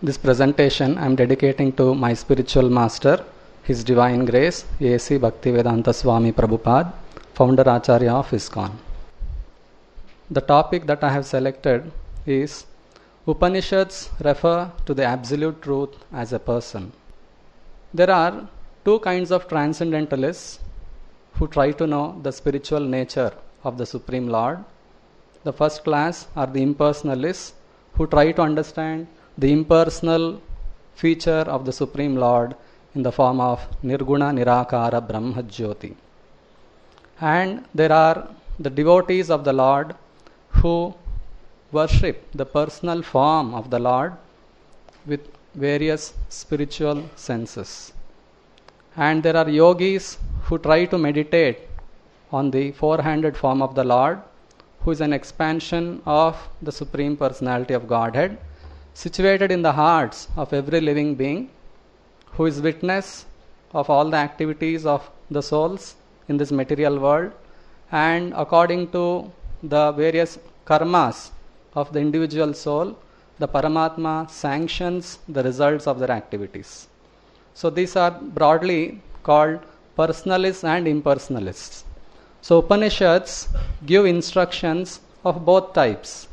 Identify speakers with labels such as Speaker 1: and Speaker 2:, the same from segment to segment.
Speaker 1: This presentation I am dedicating to my spiritual master, His Divine Grace, A.C. Bhaktivedanta Swami Prabhupada, founder Acharya of ISKCON. The topic that I have selected is Upanishads refer to the absolute truth as a person. There are two kinds of transcendentalists who try to know the spiritual nature of the Supreme Lord. The first class are the impersonalists who try to understand the impersonal feature of the Supreme Lord in the form of Nirguna Nirakara Brahma Jyoti. And there are the devotees of the Lord who worship the personal form of the Lord with various spiritual senses. And there are yogis who try to meditate on the four-handed form of the Lord, who is an expansion of the Supreme Personality of Godhead, situated in the hearts of every living being, who is witness of all the activities of the souls in this material world, and according to the various karmas of the individual soul, the Paramatma sanctions the results of their activities. So these are broadly called personalists and impersonalists. So Upanishads give instructions of both types.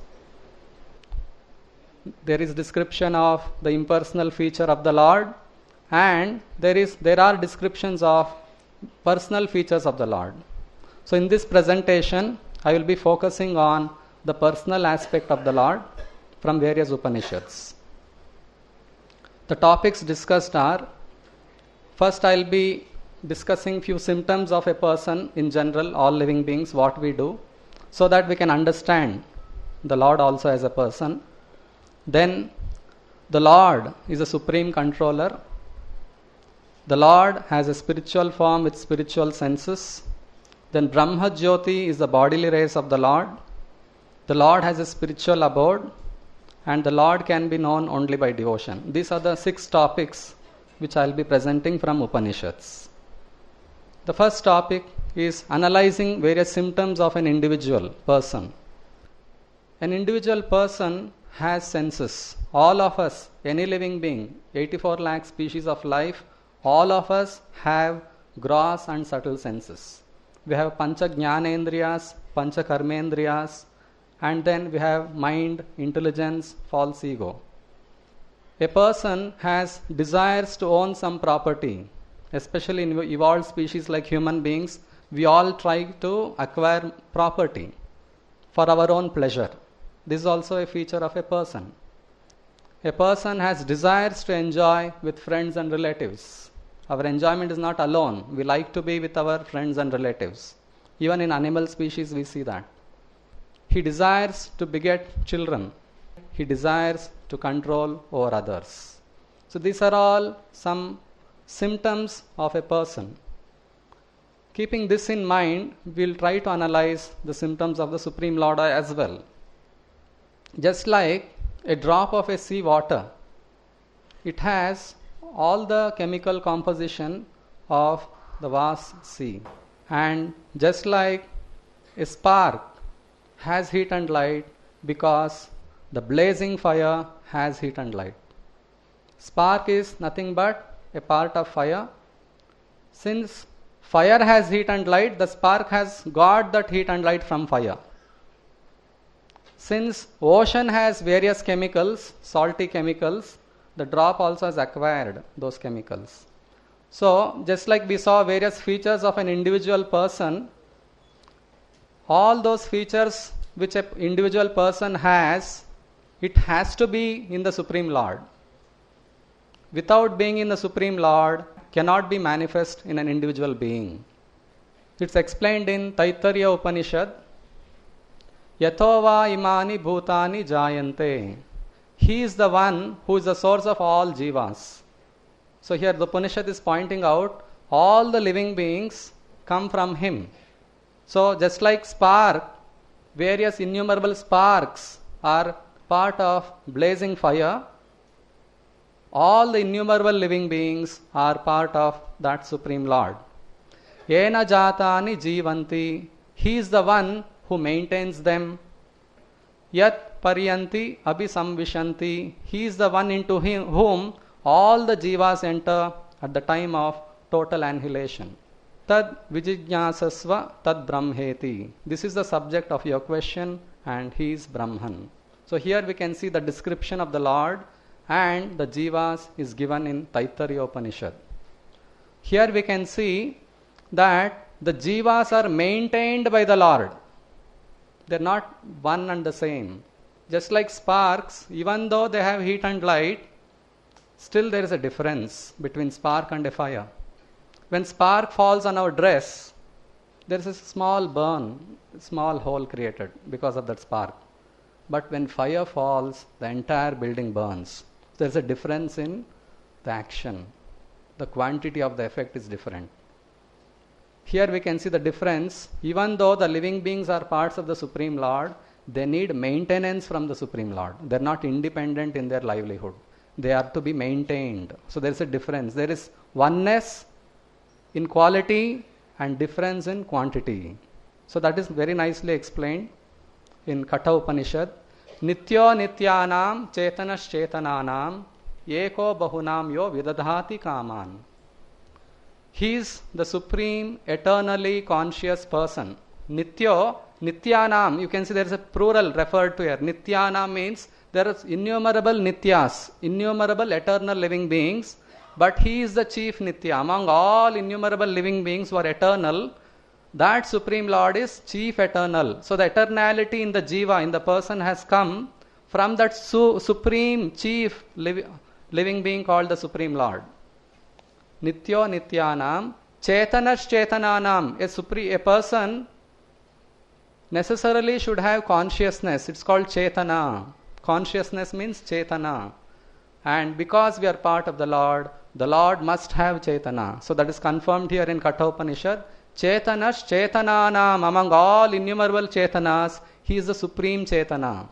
Speaker 1: There is description of the impersonal feature of the Lord, and there are descriptions of personal features of the Lord. So in this presentation, I will be focusing on the personal aspect of the Lord from various Upanishads. The topics discussed are, first I will be discussing few symptoms of a person in general, all living beings, what we do, so that we can understand the Lord also as a person. Then the Lord is a supreme controller. The Lord has a spiritual form with spiritual senses. Then Brahma Jyoti is the bodily rays of the Lord. The Lord has a spiritual abode, and the Lord can be known only by devotion. These are the 6 topics which I will be presenting from Upanishads. The first topic is analyzing various symptoms of an individual person. An individual person has senses. All of us, any living being, 84 lakh species of life, all of us have gross and subtle senses. We have Pancha Jnanendriyas, Pancha Karmendriyas, and then we have mind, intelligence, false ego. A person has desires to own some property. Especially in evolved species like human beings, we all try to acquire property for our own pleasure. This is also a feature of a person. A person has desires to enjoy with friends and relatives. Our enjoyment is not alone. We like to be with our friends and relatives. Even in animal species we see that. He desires to beget children. He desires to control over others. So these are all some symptoms of a person. Keeping this in mind, we will try to analyze the symptoms of the Supreme Lord as well. Just like a drop of a sea water, it has all the chemical composition of the vast sea. And just like a spark has heat and light because the blazing fire has heat and light. Spark is nothing but a part of fire. Since fire has heat and light, the spark has got that heat and light from fire. Since ocean has various chemicals, salty chemicals, the drop also has acquired those chemicals. So, just like we saw various features of an individual person, all those features which an individual person has, it has to be in the Supreme Lord. Without being in the Supreme Lord, cannot be manifest in an individual being. It's explained in Taittiriya Upanishad, Yatova imani bhutani jayante. He is the one who is the source of all jivas. So here the Upanishad is pointing out all the living beings come from him. So just like spark, various innumerable sparks are part of blazing fire, all the innumerable living beings are part of that Supreme Lord. Yena jatani jivanti. He is the one who maintains them. Yat paryanti abhisamvishanti. He is the one into whom all the jivas enter at the time of total annihilation. Tad vijijñāsasva tad brahmeti. This is the subject of your question, and he is Brahman. So here we can see the description of the Lord, and the jivas is given in Taittiriya Upanishad. Here we can see that the jivas are maintained by the Lord. They are not one and the same. Just like sparks, even though they have heat and light, still there is a difference between spark and a fire. When spark falls on our dress, there is a small burn, a small hole created because of that spark. But when fire falls, the entire building burns. There is a difference in the action. The quantity of the effect is different. Here we can see the difference. Even though the living beings are parts of the Supreme Lord, they need maintenance from the Supreme Lord. They are not independent in their livelihood. They are to be maintained. So there is a difference. There is oneness in quality and difference in quantity. So that is very nicely explained in Katha Upanishad. Nityo nityanam chetanas chetananam eko bahunam yo vidadhati kaman. He is the supreme, eternally conscious person. Nityo, nityanam, you can see there is a plural referred to here. Nityanam means there is innumerable nityas, innumerable eternal living beings, but he is the chief nitya. Among all innumerable living beings who are eternal, that Supreme Lord is chief eternal. So the eternality in the jiva, in the person, has come from that supreme chief living being called the Supreme Lord. Nityo nityanam chetanas chetananam. A person necessarily should have consciousness. It's called chetana. Consciousness means chetana. And because we are part of the Lord must have chetana. So that is confirmed here in Katha Upanishad. Chetanas chetananam. Among all innumerable chetanas, he is the supreme chetana.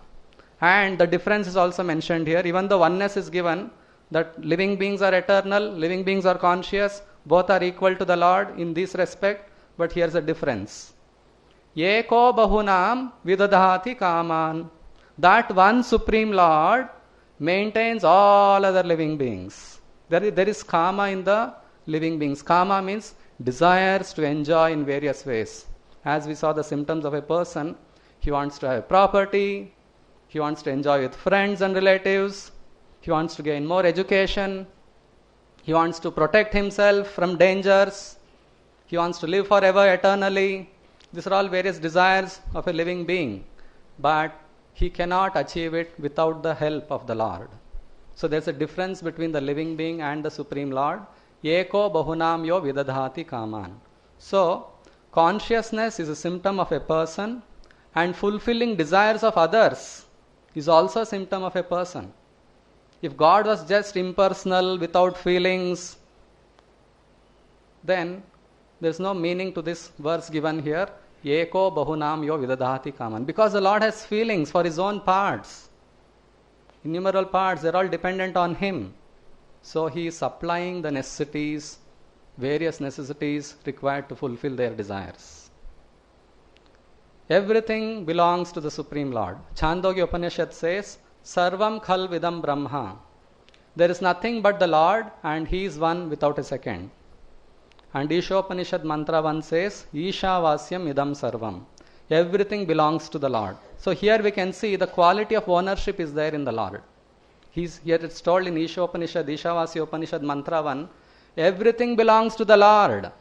Speaker 1: And the difference is also mentioned here. Even though oneness is given, that living beings are eternal, living beings are conscious, both are equal to the Lord in this respect, but here's a difference. Eko bahunam vidadhati kaman. That one Supreme Lord maintains all other living beings. There is kama in the living beings. Kama means desires to enjoy in various ways. As we saw the symptoms of a person, he wants to have property, he wants to enjoy with friends and relatives, he wants to gain more education, he wants to protect himself from dangers, he wants to live forever eternally. These are all various desires of a living being, but he cannot achieve it without the help of the Lord. So there's a difference between the living being and the Supreme Lord. Eko bahunam yo vidadhati kaman. So consciousness is a symptom of a person, and fulfilling desires of others is also a symptom of a person. If God was just impersonal, without feelings, then there's no meaning to this verse given here. Eko bahunam yo vidadhati kaman. Because the Lord has feelings for his own parts. Innumerable parts, they're all dependent on him. So he is supplying the necessities, various necessities required to fulfill their desires. Everything belongs to the Supreme Lord. Chandogya Upanishad says, Sarvam khal vidam brahma. There is nothing but the Lord, and he is one without a second. And Ishopanishad mantra 1 says, Isha vasyam idam sarvam. Everything belongs to the Lord. So here we can see the quality of ownership is there in the Lord. Here it's told in Ishopanishad, Ishavasya Upanishad mantra 1, everything belongs to the Lord.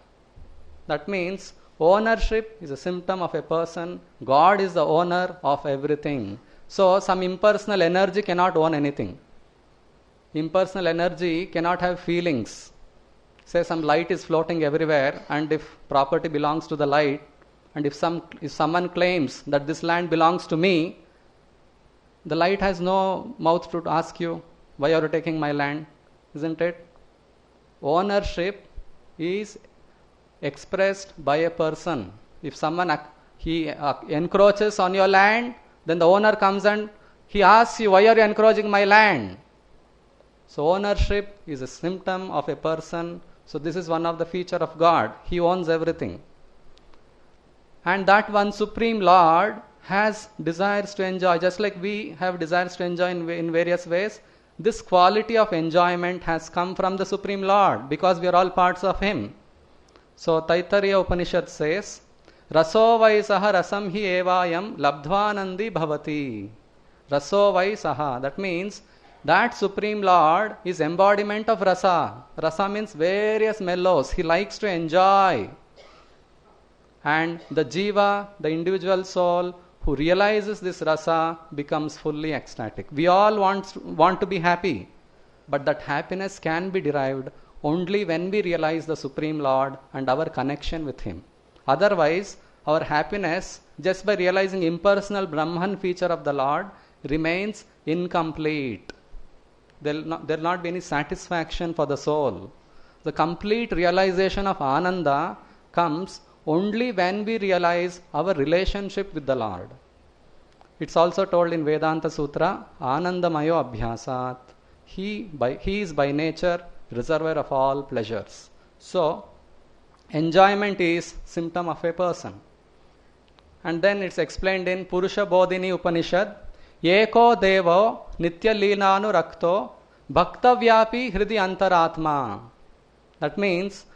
Speaker 1: That means ownership is a symptom of a person. God is the owner of everything. So some impersonal energy cannot own anything. Impersonal energy cannot have feelings. Say some light is floating everywhere, and if property belongs to the light, and if someone claims that this land belongs to me, the light has no mouth to ask you, why are you taking my land? Isn't it? Ownership is expressed by a person. If someone encroaches on your land, then the owner comes and he asks you, why are you encroaching my land? So ownership is a symptom of a person. So this is one of the features of God. He owns everything. And that one Supreme Lord has desires to enjoy, just like we have desires to enjoy in various ways. This quality of enjoyment has come from the Supreme Lord because we are all parts of Him. So Taittiriya Upanishad says, Raso vai saha rasam hi evayam labdhvanandi bhavati. Raso vai saha. That means that Supreme Lord is embodiment of rasa. Rasa means various mellows. He likes to enjoy. And the jiva, the individual soul who realizes this rasa becomes fully ecstatic. We all want to be happy, but that happiness can be derived only when we realize the Supreme Lord and our connection with Him. Otherwise, our happiness, just by realizing impersonal Brahman feature of the Lord, remains incomplete. There will not be any satisfaction for the soul. The complete realization of Ananda comes only when we realize our relationship with the Lord. It's also told in Vedanta Sutra, Anandamayo Abhyasat. He is by nature reservoir of all pleasures. So, enjoyment is symptom of a person. And then it's explained in Purusha Bodhini Upanishad, Eko Devo Nitya Leenanu Rakto Bhakta Vyapi Hridi Antaratma. That means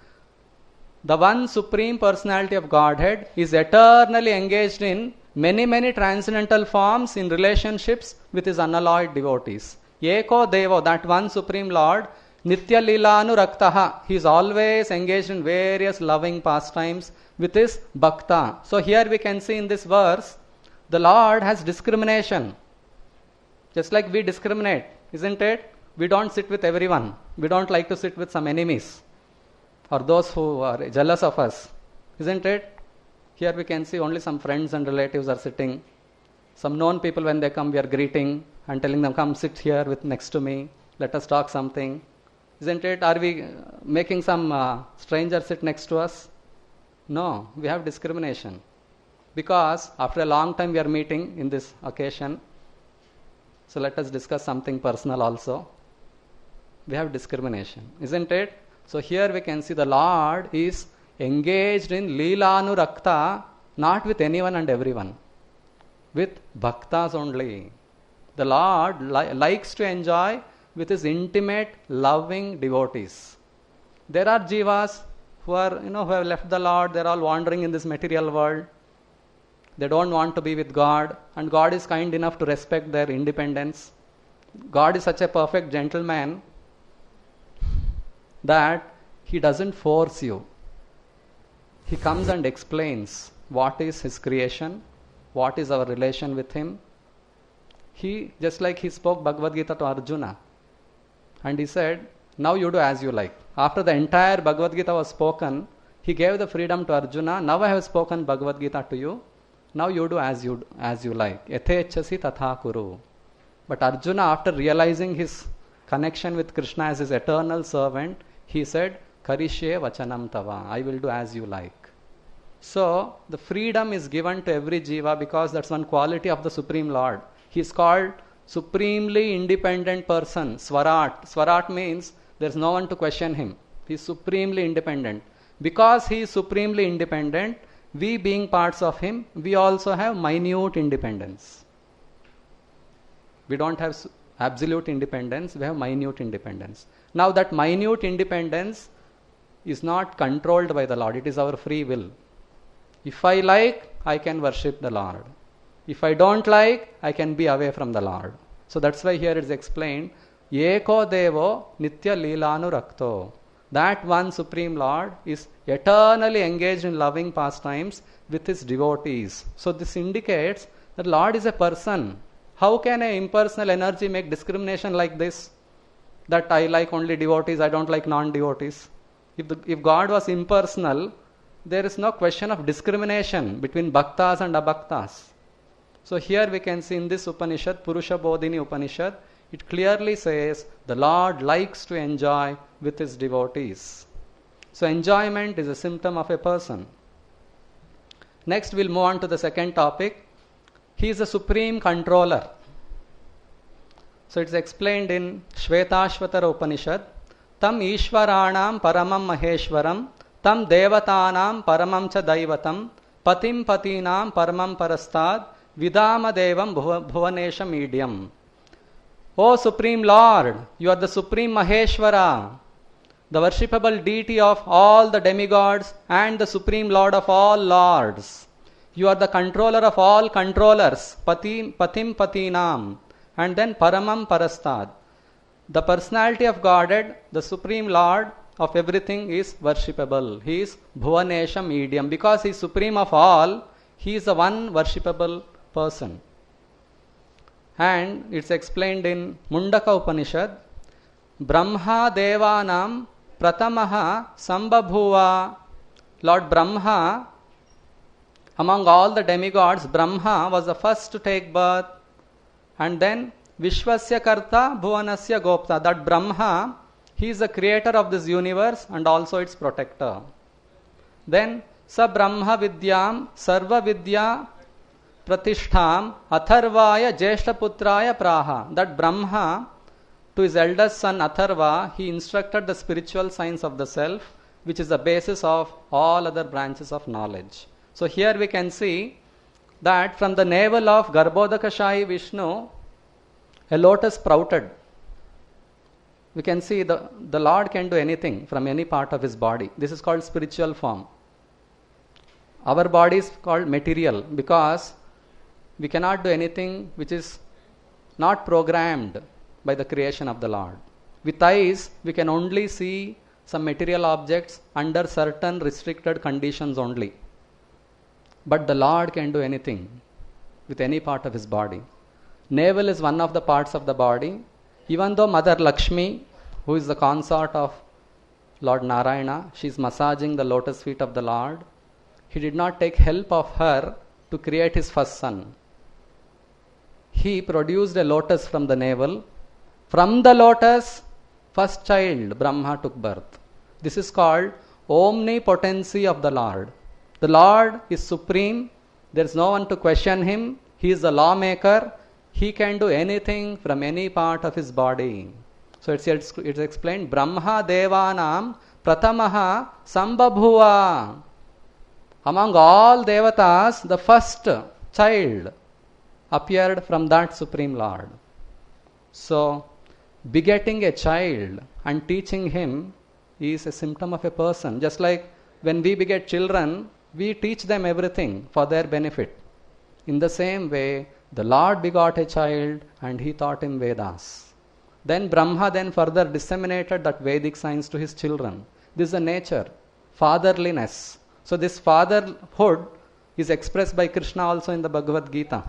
Speaker 1: the one Supreme Personality of Godhead is eternally engaged in many transcendental forms in relationships with His unalloyed devotees. Eko Devo, that one Supreme Lord, Nitya Leelanu Raktaha, He is always engaged in various loving pastimes with His Bhakta. So here we can see in this verse, the Lord has discrimination. Just like we discriminate, isn't it? We don't sit with everyone. We don't like to sit with some enemies or those who are jealous of us, isn't it? Here we can see only some friends and relatives are sitting. Some known people, when they come, we are greeting and telling them, come sit here next to me, let us talk something. Isn't it? Are we making some stranger sit next to us? No, we have discrimination. Because after a long time we are meeting in this occasion, so let us discuss something personal also. We have discrimination, isn't it? So here we can see the Lord is engaged in Leelanu Rakta, not with anyone and everyone, with Bhaktas only. The Lord likes to enjoy with His intimate, loving devotees. There are jivas who have left the Lord, they are all wandering in this material world. They don't want to be with God, and God is kind enough to respect their independence. God is such a perfect gentleman that He doesn't force you. He comes and explains what is His creation, what is our relation with Him. He, just like He spoke Bhagavad Gita to Arjuna, and He said, now you do as you like. After the entire Bhagavad Gita was spoken, He gave the freedom to Arjuna. Now I have spoken Bhagavad Gita to you. Now you do as you like. Yathechasi tatha kuru. But Arjuna, after realizing his connection with Krishna as his eternal servant, he said, Karishye vachanam tava. I will do as you like. So, the freedom is given to every jiva because that's one quality of the Supreme Lord. He is called supremely independent person, Swarat. Swarat means there is no one to question Him. He is supremely independent. Because He is supremely independent, we being parts of Him, we also have minute independence. We don't have absolute independence, we have minute independence. Now that minute independence is not controlled by the Lord, it is our free will. If I like, I can worship the Lord. If I don't like, I can be away from the Lord. So that's why here it is explained, Eko Devo Nitya Leelanu Rakto. That one Supreme Lord is eternally engaged in loving pastimes with His devotees. So this indicates that Lord is a person. How can an impersonal energy make discrimination like this? That I like only devotees, I don't like non-devotees. If God was impersonal, there is no question of discrimination between bhaktas and abhaktas. So here we can see in this Upanishad, Purusha Bodhini Upanishad, it clearly says the Lord likes to enjoy with His devotees. So enjoyment is a symptom of a person. Next we'll move on to the second topic. He is the supreme controller. So it's explained in Shvetashvatara Upanishad, Tam Ishvaranam Paramam Maheshwaram, Tam Devatanam Paramam Cha Daivatam, Patim Patinam Paramam Parastad, Vidama Devam Bhuvanesha Medium. O Supreme Lord, you are the Supreme Maheshwara, the worshipable deity of all the demigods and the Supreme Lord of all lords. You are the controller of all controllers, Patim Patinam, and then Paramam Parastad. The personality of Godhead, the Supreme Lord of everything, is worshipable. He is Bhuvanesha Medium. Because he is Supreme of all, he is the one worshipable person. And it's explained in Mundaka Upanishad, Brahma Devanam Pratamaha Sambhabhuva. Lord Brahma, among all the demigods, Brahma was the first to take birth. And then Vishwasya Karta Bhuvanasya Gopta. That Brahma, he is the creator of this universe and also its protector. Then Sa Brahma Vidyam Sarva Vidya Pratishtham Atharvaya Jeshtaputraya Praha. That Brahma, to his eldest son Atharva, he instructed the spiritual science of the self, which is the basis of all other branches of knowledge. So here we can see that from the navel of Garbhodakashayi Vishnu, a lotus sprouted. We can see the Lord can do anything from any part of his body. This is called spiritual form. Our body is called material because we cannot do anything which is not programmed by the creation of the Lord. With eyes, we can only see some material objects under certain restricted conditions only. But the Lord can do anything with any part of his body. Navel is one of the parts of the body. Even though Mother Lakshmi, who is the consort of Lord Narayana, she is massaging the lotus feet of the Lord, he did not take help of her to create his first son. He produced a lotus from the navel. From the lotus, first child, Brahma, took birth. This is called omnipotency of the Lord. The Lord is supreme. There is no one to question him. He is the lawmaker. He can do anything from any part of his body. So it's explained, Brahma Devanam Pratamaha Sambhabhuva. Among all devatas, the first child appeared from that Supreme Lord. So, begetting a child and teaching him is a symptom of a person. Just like when we beget children, we teach them everything for their benefit. In the same way, the Lord begot a child and he taught him Vedas. Then Brahma then further disseminated that Vedic science to his children. This is a nature, fatherliness. So this fatherhood is expressed by Krishna also in the Bhagavad Gita.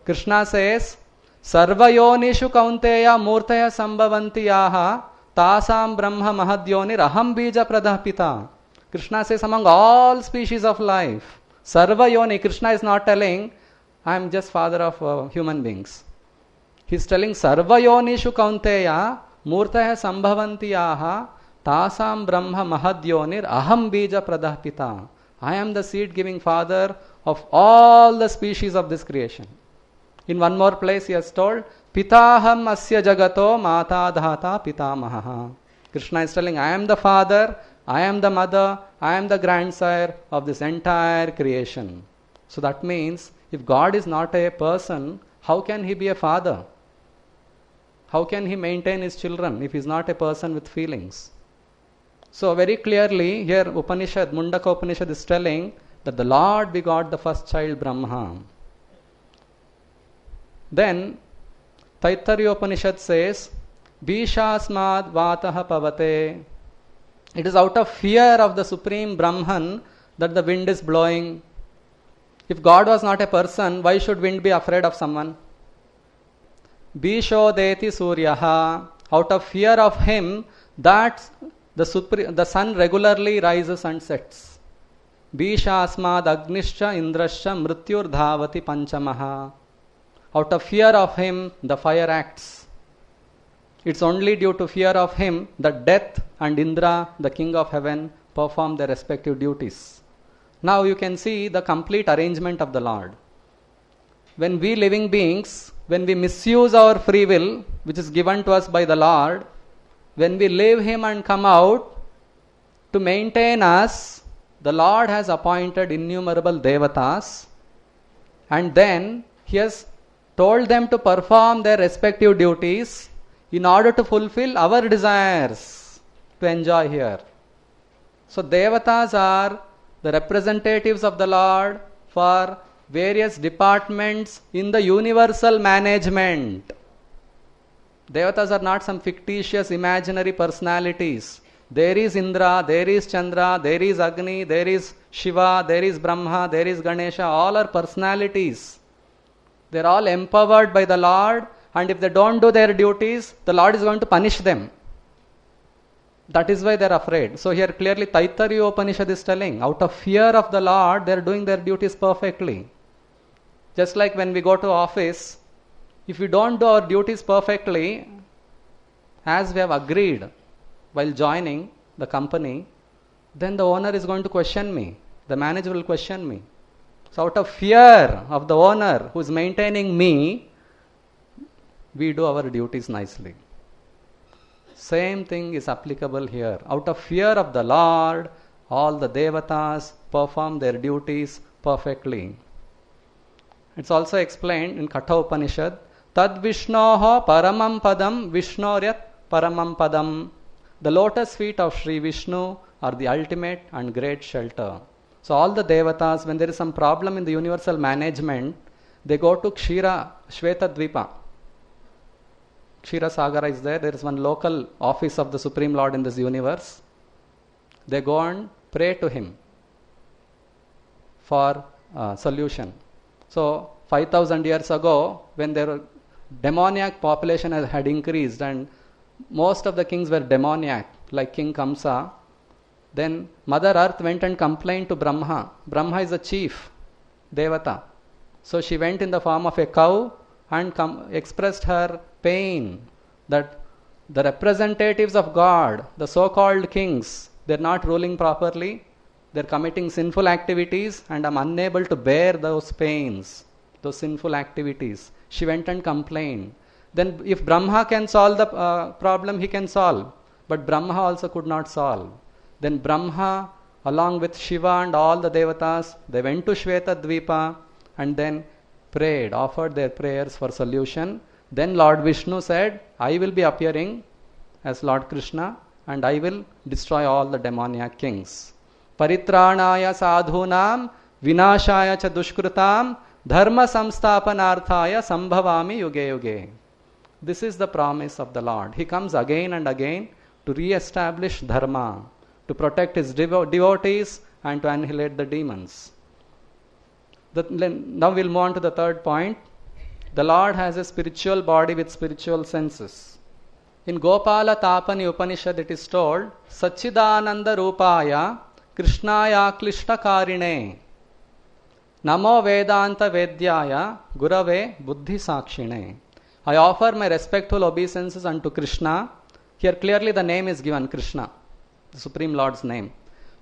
Speaker 1: Krishna says, Sarvayonishu kaunteya murtaya sambhavanti yaha tasam brahma mahadyonir aham bija pradapita. Krishna says, among all species of life, Sarvayoni, Krishna is not telling, I am just father of human beings. He is telling, Sarvayonishu kaunteya murtaya sambhavanti yaha tasam brahma mahadyonir aham bija pradapita. I am the seed-giving father of all the species of this creation. In one more place he has told, Pitaham asya jagato mata dhata pitamaha. Krishna is telling, I am the father, I am the mother, I am the grandsire of this entire creation. So that means, if God is not a person, how can he be a father? How can he maintain his children if he is not a person with feelings? So very clearly here Upanishad, Mundaka Upanishad is telling that the Lord begot the first child Brahma. Then Taittiriya Upanishad says, Bishasmad Vataha Pavate. It is out of fear of the Supreme Brahman that the wind is blowing. If God was not a person, why should wind be afraid of someone? Bishodeti Suryaha. Out of fear of him, that the sun regularly rises and sets. Bishasmad Agnischa Indrascha Mrityur Dhavati Panchamaha. Out of fear of him, the fire acts. It's only due to fear of him that death and Indra, the king of heaven, perform their respective duties. Now you can see the complete arrangement of the Lord. When we living beings, when we misuse our free will, which is given to us by the Lord, when we leave him and come out, to maintain us, the Lord has appointed innumerable devatas, and then he has told them to perform their respective duties in order to fulfill our desires to enjoy here. So Devatas are the representatives of the Lord for various departments in the universal management. Devatas are not some fictitious imaginary personalities. There is Indra, there is Chandra, there is Agni, there is Shiva, there is Brahma, there is Ganesha. All are personalities. They are all empowered by the Lord, and if they don't do their duties, the Lord is going to punish them. That is why they are afraid. So here clearly Taittiriya Upanishad is telling, out of fear of the Lord, they are doing their duties perfectly. Just like when we go to office, if we don't do our duties perfectly, as we have agreed while joining the company, then the owner is going to question me. The manager will question me. So out of fear of the owner who is maintaining me, we do our duties nicely. Same thing is applicable here. Out of fear of the Lord, all the Devatas perform their duties perfectly. It's also explained in Katha Upanishad, Tad Vishnoho Paramam Padam Vishnoryat Paramam Padam. The lotus feet of Sri Vishnu are the ultimate and great shelter. So all the Devatas, when there is some problem in the universal management, they go to Kshira Shweta Dvipa. Kshira Sagara is there. There is one local office of the Supreme Lord in this universe. They go and pray to him for solution. So 5,000 years ago, when their demoniac population had increased and most of the kings were demoniac, like King Kamsa, then Mother Earth went and complained to Brahma. Brahma is the chief Devata. So she went in the form of a cow and expressed her pain that the representatives of God, the so-called kings, they're not ruling properly, they're committing sinful activities, and I'm unable to bear those pains, those sinful activities. She went and complained. Then if Brahma can solve the problem, he can solve. But Brahma also could not solve. Then Brahma, along with Shiva and all the Devatas, they went to Shweta Dvipa and then prayed, offered their prayers for solution. Then Lord Vishnu said, I will be appearing as Lord Krishna and I will destroy all the demoniac kings. Paritranaya sadhunam vinashaya cha dushkrutam dharma samsthapanarthaya sambhavami yuge yuge. This is the promise of the Lord. He comes again and again to re-establish dharma, to protect his devotees and to annihilate the demons. Now we'll move on to the third point. The Lord has a spiritual body with spiritual senses. In Gopala Tapani Upanishad it is told, Satchidananda Rupaya Krishnaya Klishta Karine Namo Vedanta Vedyaya Gurave Buddhi Sakshine. I offer my respectful obeisances unto Krishna. Here clearly the name is given, Krishna, the Supreme Lord's name,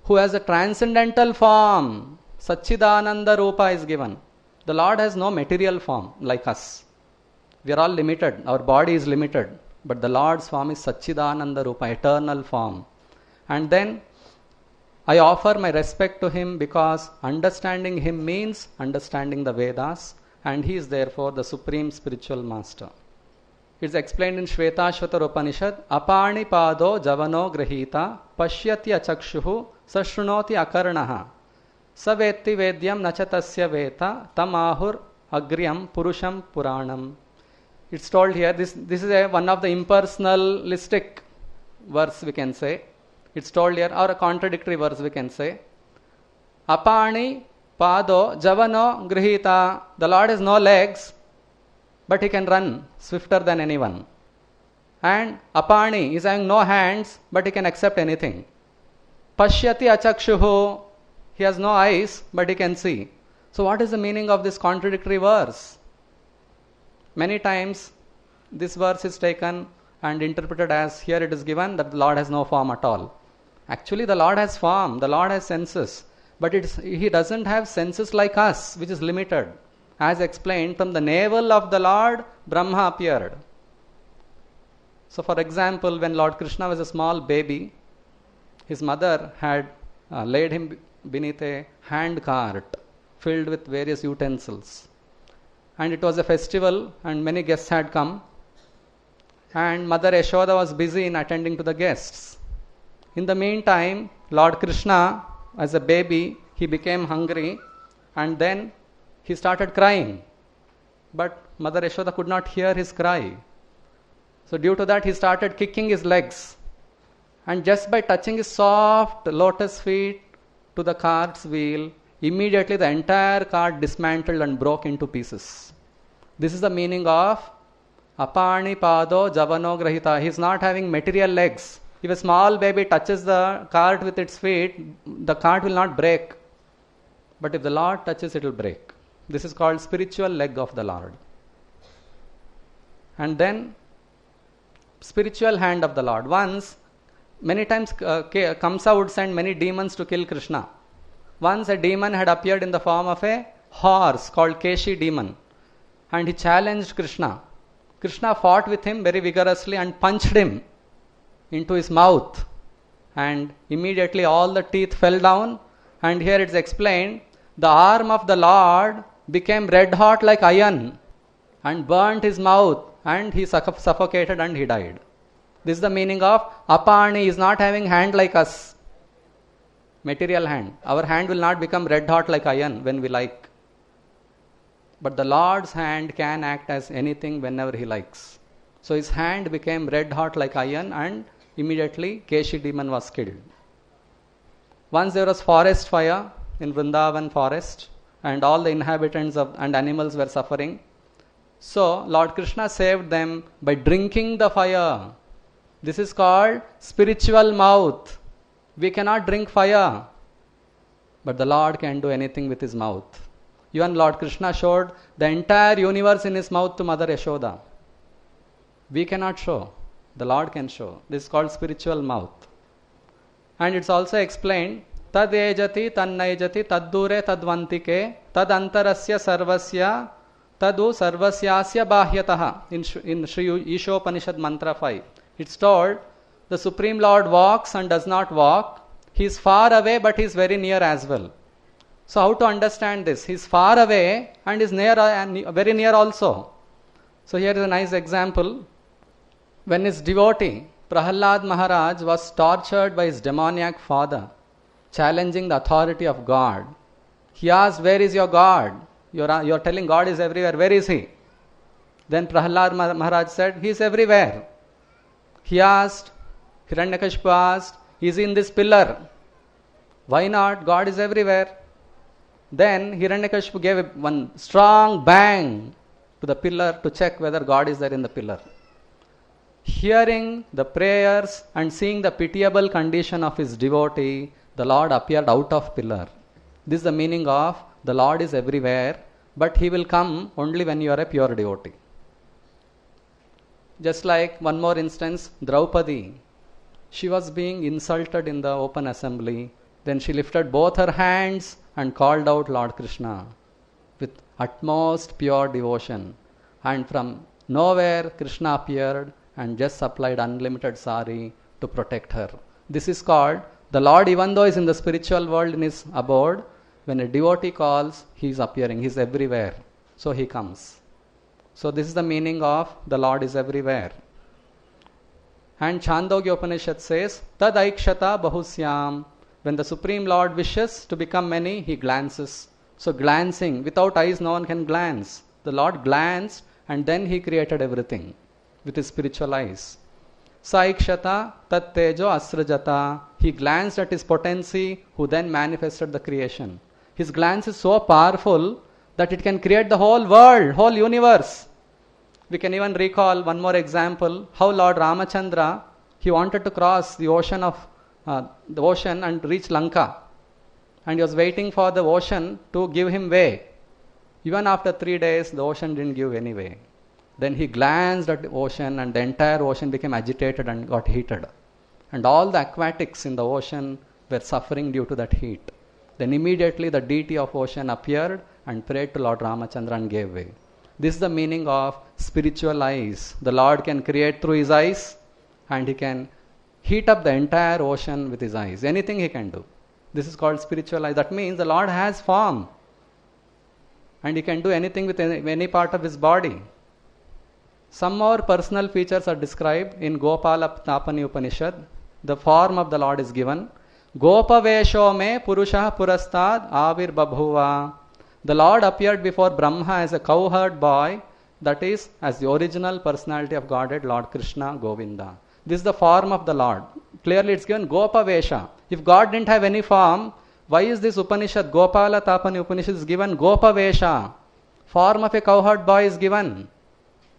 Speaker 1: who has a transcendental form. Satchidananda Rupa is given. The Lord has no material form like us. We are all limited. Our body is limited. But the Lord's form is Satchidananda Rupa, eternal form. And then I offer my respect to him because understanding him means understanding the Vedas, and he is therefore the supreme spiritual master. It is explained in Shvetashvatar Upanishad, Apani Pado Javano Grahita Pashyati Achakshuhu Sashrunoti Akarnaha Savetti Vedyam Nachatasya Veta Tamahur Agryam Purusham Puranam. It's told here, this is one of the impersonalistic verse we can say. It's told here, or a contradictory verse we can say. Apani Pado Javano Grihita. The Lord has no legs, but he can run swifter than anyone. And Apani is having no hands, but he can accept anything. Pashyati Achakshuhu. He has no eyes, but he can see. So what is the meaning of this contradictory verse? Many times this verse is taken and interpreted as, here it is given that the Lord has no form at all. Actually the Lord has form, the Lord has senses, but he doesn't have senses like us, which is limited. As explained, from the navel of the Lord, Brahma appeared. So for example, when Lord Krishna was a small baby, his mother had laid him beneath a hand cart filled with various utensils. and it was a festival and many guests had come, and Mother Yashoda was busy in attending to the guests. In the meantime, Lord Krishna, as a baby, he became hungry and then he started crying. But Mother Yashoda could not hear his cry. So due to that, he started kicking his legs. And just by touching his soft lotus feet to the cart's wheel, immediately the entire cart dismantled and broke into pieces. This is the meaning of apani pado javano grahita. He is not having material legs. If a small baby touches the cart with its feet, the cart will not break. But if the Lord touches, it will break. This is called spiritual leg of the Lord. And then spiritual hand of the Lord. Once, many times Kamsa would send many demons to kill Krishna. Once a demon had appeared in the form of a horse called Keshi demon, and he challenged Krishna. Krishna fought with him very vigorously and punched him into his mouth, and immediately all the teeth fell down. And here it's explained, the arm of the Lord became red hot like iron and burnt his mouth, and he suffocated and he died. This is the meaning of apani is not having hand like us, material hand. Our hand will not become red hot like iron when we like. But the Lord's hand can act as anything whenever he likes. So his hand became red hot like iron, and immediately Keshi demon was killed. Once there was forest fire in Vrindavan forest, and all the inhabitants and animals were suffering. So Lord Krishna saved them by drinking the fire. This is called spiritual mouth. We cannot drink fire, but the Lord can do anything with his mouth. Even Lord Krishna showed the entire universe in his mouth to Mother Yashoda. We cannot show. The Lord can show. This is called spiritual mouth. And it's also explained, tad ejati tannayjati taddure tadvantike tadantarasya sarvasya tadu sarvasyasya bahyataha. In Sri Ishopanishad Mantra 5. It's told, the Supreme Lord walks and does not walk. He is far away, but he is very near as well. So how to understand this? He is far away and is near and very near also. So here is a nice example. When his devotee, Prahalad Maharaj, was tortured by his demoniac father, challenging the authority of God, he asked, where is your God? You are telling God is everywhere. Where is he? Then Prahalad Maharaj said, he is everywhere. He asked, Hiranyakashipu asked, is he in this pillar? Why not? God is everywhere. Then Hiranyakashipu gave one strong bang to the pillar to check whether God is there in the pillar. Hearing the prayers and seeing the pitiable condition of his devotee, the Lord appeared out of pillar. This is the meaning of the Lord is everywhere, but he will come only when you are a pure devotee. Just like one more instance, Draupadi. She was being insulted in the open assembly. Then she lifted both her hands and called out Lord Krishna with utmost pure devotion. And from nowhere, Krishna appeared and just supplied unlimited sari to protect her. This is called, the Lord, even though is in the spiritual world in his abode, when a devotee calls, he is appearing. He is everywhere. So he comes. So this is the meaning of the Lord is everywhere. And Chandogya Upanishad says, Tad aikshata bahusyam. When the Supreme Lord wishes to become many, he glances. So glancing, without eyes no one can glance. The Lord glanced and then he created everything with his spiritual eyes. Saikshata tat tejo asrajata. He glanced at his potency, who then manifested the creation. His glance is so powerful that it can create the whole world, whole universe. We can even recall one more example, how Lord Ramachandra, he wanted to cross the ocean and reach Lanka. And he was waiting for the ocean to give him way. Even after 3 days, the ocean didn't give any way. Then he glanced at the ocean and the entire ocean became agitated and got heated. And all the aquatics in the ocean were suffering due to that heat. Then immediately the deity of ocean appeared and prayed to Lord Ramachandra and gave way. This is the meaning of spiritual eyes. The Lord can create through his eyes and he can heat up the entire ocean with his eyes. Anything he can do. This is called spiritual eyes. That means the Lord has form. and he can do anything with any part of his body. Some more personal features are described in Gopala Tapani Upanishad. The form of the Lord is given. Gopavesho me Purusha Purastad Avir Babhuva. The Lord appeared before Brahma as a cowherd boy, that is, as the original personality of Godhead, Lord Krishna, Govinda. This is the form of the Lord. Clearly it's given Gopavesha. If God didn't have any form, why is this Upanishad, Gopala Tapani Upanishad, is given Gopavesha? Form of a cowherd boy is given.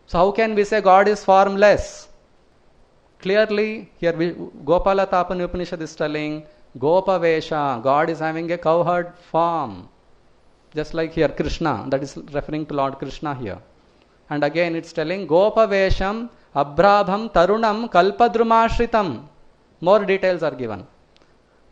Speaker 1: So how can we say God is formless? Clearly, here Gopala Tapani Upanishad is telling Gopavesha, God is having a cowherd form. Just like here Krishna, that is referring to Lord Krishna here. And again it's telling Gopavesham Abhrabham Tarunam Kalpadrumashritam. More details are given.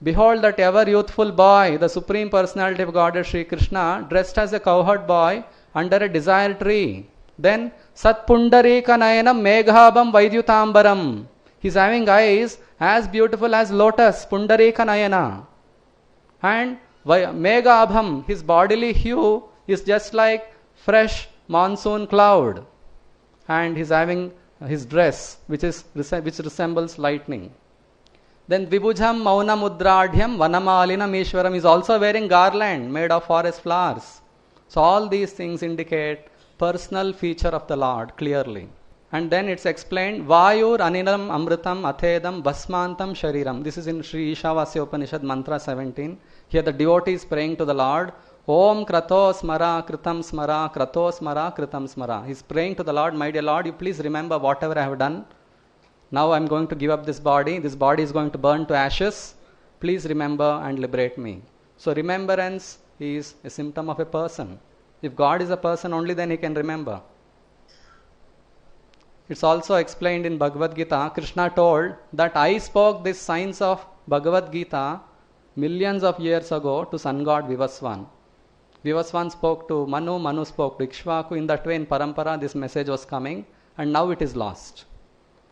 Speaker 1: Behold that ever youthful boy, the Supreme Personality of Godhead Sri Krishna, dressed as a cowherd boy under a desire tree. Then Sat Pundarika Nayanam Meghabam Vaidyutambaram. He's having eyes as beautiful as lotus, Pundarika Nayana. And Meghabham, his bodily hue is just like fresh monsoon cloud. And he's having his dress which resembles lightning. Then Vibhujam Mauna Mudradhyam Vanamalinam Ishwaram is also wearing garland made of forest flowers. So all these things indicate personal feature of the Lord clearly. And then it's explained Vayur Anilam Amritam Athedam Bhasmantam Shariram. This is in Sri Ishavasya Upanishad mantra 17. Here the devotee is praying to the Lord. Om Krato Smara Kritam Smara Krato Smara Kritam Smara. He's praying to the Lord, my dear Lord, you please remember whatever I have done. Now I'm going to give up this body. This body is going to burn to ashes. Please remember and liberate me. So remembrance is a symptom of a person. If God is a person, only then he can remember. It's also explained in Bhagavad Gita. Krishna told that I spoke these signs of Bhagavad Gita millions of years ago to sun god Vivaswan. Vivaswan spoke to Manu, Manu spoke to Ikshvaku. In that way, in Parampara, this message was coming, and now it is lost.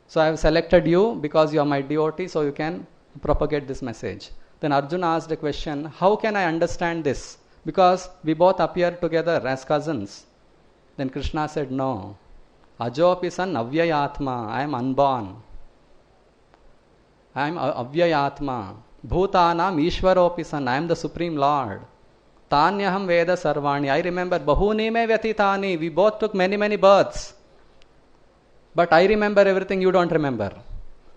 Speaker 1: So I have selected you because you are my devotee, so you can propagate this message. Then Arjuna asked a question, how can I understand this? Because we both appear together as cousins. Then Krishna said, no. Ajopi san avyayatma, I am unborn. I am avyayatma. Bhutanam ishwaropi san, I am the Supreme Lord. Tanyaham veda sarvani, I remember bahuni me vyatitani, we both took many births. But I remember everything you don't remember.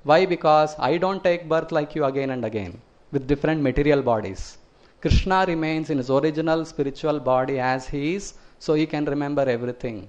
Speaker 1: Why? Because I don't take birth like you again and again with different material bodies. Krishna remains in his original spiritual body as he is, so he can remember everything.